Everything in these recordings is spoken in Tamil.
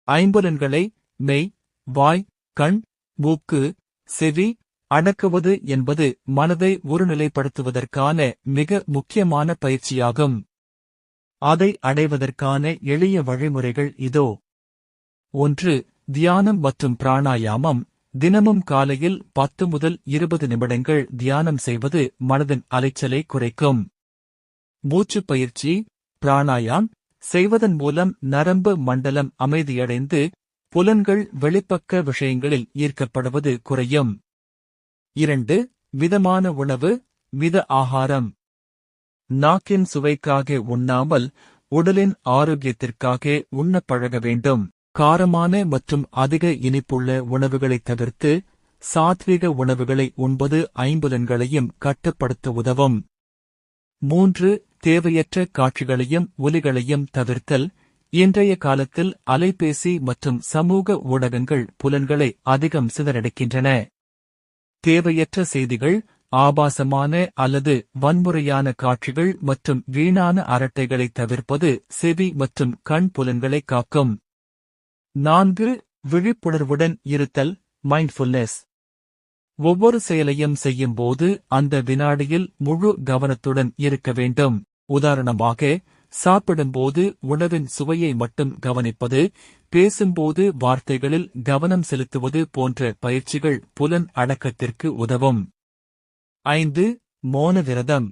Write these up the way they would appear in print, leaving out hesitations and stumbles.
ஐம்புலன்களை மெய், வாய், கண், மூக்கு, செவி அடக்குவது என்பது மனதை ஒருநிலைப்படுத்துவதற்கான மிக முக்கியமான பயிற்சியாகும். அதை அடைவதற்கான எளிய வழிமுறைகள் இதோ. 1. தியானம் மற்றும் பிராணாயாமம். தினமும் காலையில் 10 முதல் 20 நிமிடங்கள் தியானம் செய்வது மனதின் அலைச்சலை குறைக்கும். மூச்சுப் பயிற்சி பிராணாயாம் செய்வதன் மூலம் நரம்பு மண்டலம் அமைதியடைந்து புலன்கள் வெளிப்பக்க விஷயங்களில் ஈர்க்கப்படுவது குறையும். 2. மிதமான உணவு, மித ஆகாரம். நாக்கின் சுவைக்காக உண்ணாமல் உடலின் ஆரோக்கியத்திற்காக உண்ணப் பழக வேண்டும். காரமான மற்றும் அதிக இனிப்புள்ள உணவுகளைத் தவிர்த்து சாத்விக உணவுகளை உண்பது ஐம்புலன்களையும் கட்டுப்படுத்த உதவும். 3. தேவையற்ற காட்சிகளையும் ஒலிகளையும் தவிர்த்தல். இன்றைய காலத்தில் அலைபேசி மற்றும் சமூக ஊடகங்கள் புலன்களை அதிகம் சிதறடிக்கின்றன. தேவையற்ற செய்திகள், ஆபாசமான அல்லது வன்முறையான காட்சிகள் மற்றும் வீணான அரட்டைகளை தவிர்ப்பது செவி மற்றும் கண் புலன்களை காக்கும். 4. விழிப்புணர்வுடன் இருத்தல் மைண்ட்ஃபுல்னஸ். ஒவ்வொரு செயலையும் செய்யும்போது அந்த வினாடியில் முழு கவனத்துடன் இருக்க வேண்டும். உதாரணமாக, சாப்பிடும்போது உணவின் சுவையை மட்டும் கவனிப்பது, பேசும்போது வார்த்தைகளில் கவனம் செலுத்துவது போன்ற பயிற்சிகள் புலன் அடக்கத்திற்கு உதவும். 5. மௌன விரதம்.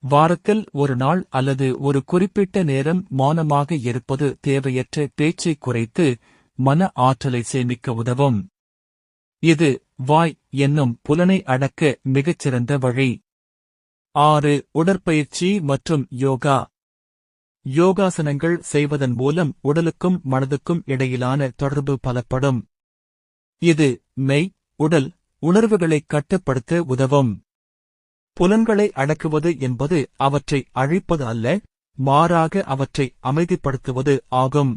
வாரத்தில் ஒரு நாள் அல்லது ஒரு குறிப்பிட்ட நேரம் மௌனமாக இருப்பது தேவையற்ற பேச்சை குறைத்து மன ஆற்றலை சேமிக்க உதவும். இது வாய் என்னும் புலனை அடக்க மிகச்சிறந்த வழி. 6. உடற்பயிற்சி மற்றும் யோகா. யோகாசனங்கள் செய்வதன் மூலம் உடலுக்கும் மனதுக்கும் இடையிலான தொடர்பு பலப்படும். இது மெய், உடல், உணர்வுகளை கட்டுப்படுத்த உதவும். புலன்களை அடக்குவது என்பது அவற்றை அழிப்பது அல்ல, மாறாக அவற்றை அமைதிப்படுத்துவது ஆகும்.